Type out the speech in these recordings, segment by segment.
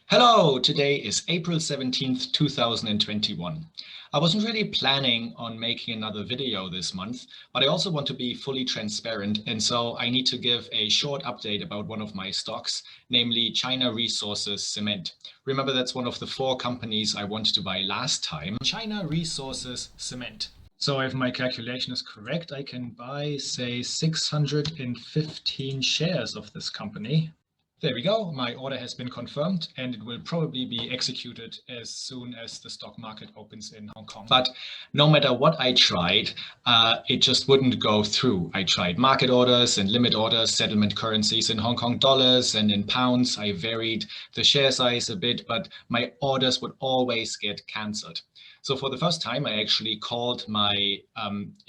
Hello, today is April 17th, 2021. I wasn't really planning on making another video this month, but I also want to be fully transparent, and so I need to give a short update about one of my stocks, namely China Resources Cement. Remember, that's one of the 4 companies I wanted to buy last time. China Resources Cement. So if my calculation is correct, I can buy, say, 615 shares of this company. There we go. My order has been confirmed and it will probably be executed as soon as the stock market opens in Hong Kong. But no matter what I tried, it just wouldn't go through. I tried market orders and limit orders, settlement currencies in Hong Kong dollars and in pounds. I varied the share size a bit, but my orders would always get cancelled. So for the first time, I actually called my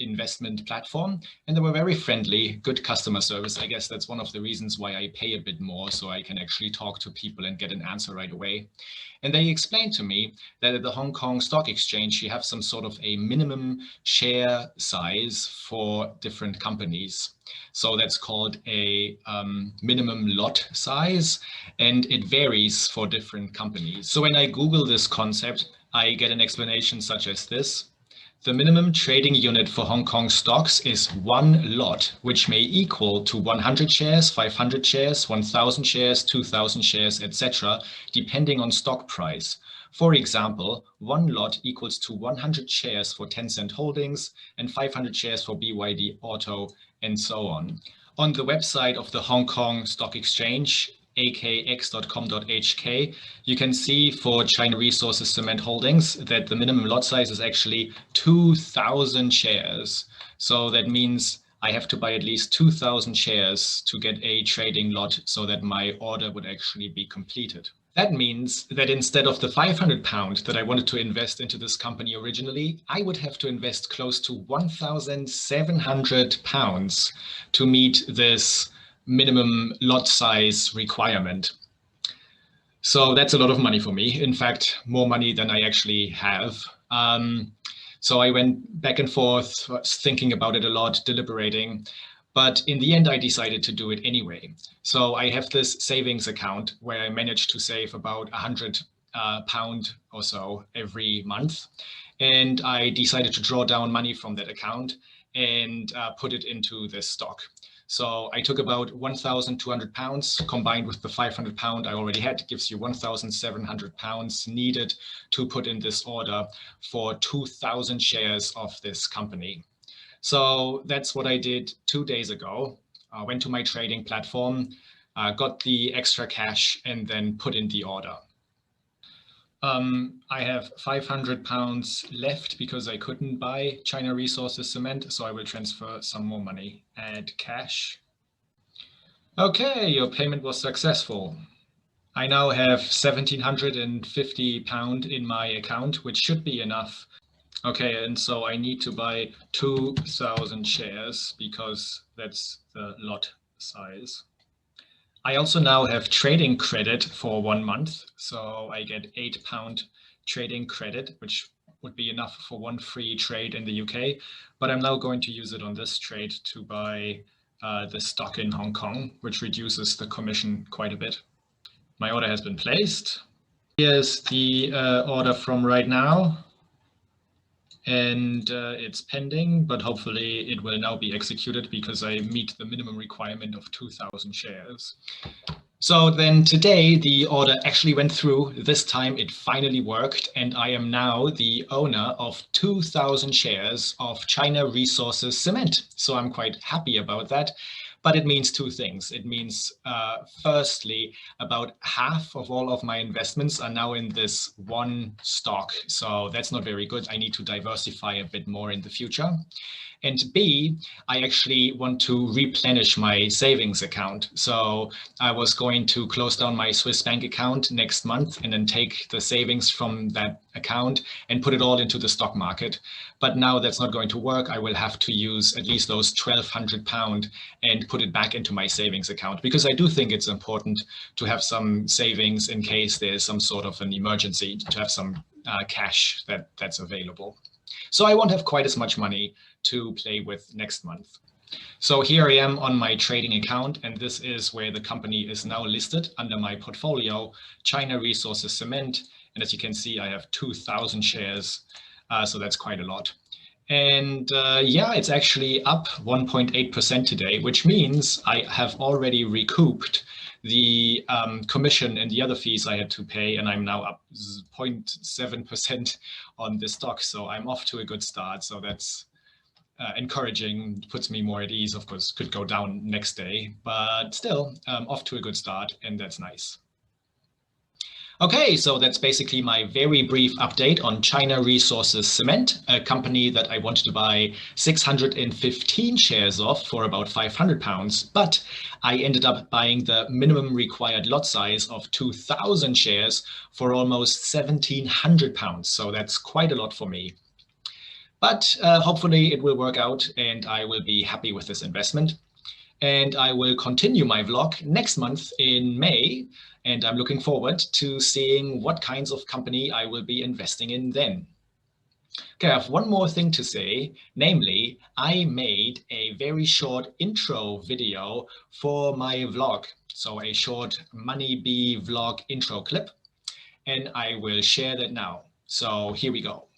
investment platform and they were very friendly, good customer service. I guess that's one of the reasons why I pay a bit more, so I can actually talk to people and get an answer right away. And they explained to me that at the Hong Kong Stock Exchange, you have some sort of a minimum share size for different companies. So that's called a minimum lot size, and it varies for different companies. So when I Google this concept, I get an explanation such as this. The minimum trading unit for Hong Kong stocks is 1 lot, which may equal to 100 shares, 500 shares, 1,000 shares, 2,000 shares, etc., depending on stock price. For example, 1 lot equals to 100 shares for Tencent Holdings and 500 shares for BYD Auto, and so on. On the website of the Hong Kong Stock Exchange, akx.com.hk, you can see for China Resources Cement Holdings that the minimum lot size is actually 2,000 shares. So that means I have to buy at least 2,000 shares to get a trading lot so that my order would actually be completed. That means that instead of the £500 that I wanted to invest into this company originally, I would have to invest close to £1,700 to meet this minimum lot size requirement. So that's a lot of money for me. In fact, more money than I actually have. So I went back and forth, thinking about it a lot, deliberating. But in the end, I decided to do it anyway. So I have this savings account where I managed to save about £100 or so every month. And I decided to draw down money from that account and put it into this stock. So I took about £1,200 combined with the £500 I already had, gives you £1,700 needed to put in this order for 2,000 shares of this company. So that's what I did 2 days ago. I went to my trading platform, got the extra cash, and then put in the order. I have £500 left because I couldn't buy China Resources Cement, so I will transfer some more money. Add cash. Okay, your payment was successful. I now have £1,750 in my account, which should be enough. Okay, and so I need to buy 2,000 shares because that's the lot size. I also now have trading credit for 1 month. So I get £8 trading credit, which would be enough for 1 free trade in the UK. But I'm now going to use it on this trade to buy the stock in Hong Kong, which reduces the commission quite a bit. My order has been placed. Here's the order from right now. And it's pending, but hopefully it will now be executed because I meet the minimum requirement of 2,000 shares. So then today the order actually went through. This time it finally worked, and I am now the owner of 2,000 shares of China Resources Cement. So I'm quite happy about that. But it means 2 things. It means, firstly, about half of all of my investments are now in this one stock. So that's not very good. I need to diversify a bit more in the future. And B, I actually want to replenish my savings account. So I was going to close down my Swiss bank account next month and then take the savings from that account and put it all into the stock market. But now that's not going to work. I will have to use at least those £1,200 and put it back into my savings account, because I do think it's important to have some savings in case there's some sort of an emergency, to have some cash that's available. So I won't have quite as much money to play with next month. So here I am on my trading account, and this is where the company is now listed under my portfolio, China Resources Cement. And as you can see, I have 2,000 shares, so that's quite a lot. And yeah, it's actually up 1.8% today, which means I have already recouped the commission and the other fees I had to pay, and I'm now up 0.7% on the stock. So I'm off to a good start. So that's encouraging, puts me more at ease. Of course, could go down next day, but still off to a good start, and that's nice. Okay, so that's basically my very brief update on China Resources Cement, a company that I wanted to buy 615 shares of for about £500, but I ended up buying the minimum required lot size of 2,000 shares for almost £1,700. So that's quite a lot for me. But hopefully it will work out and I will be happy with this investment. And I will continue my vlog next month in May. And I'm looking forward to seeing what kinds of company I will be investing in then. Okay, I have one more thing to say, namely, I made a very short intro video for my vlog. So a short MoneyBee vlog intro clip, and I will share that now. So here we go.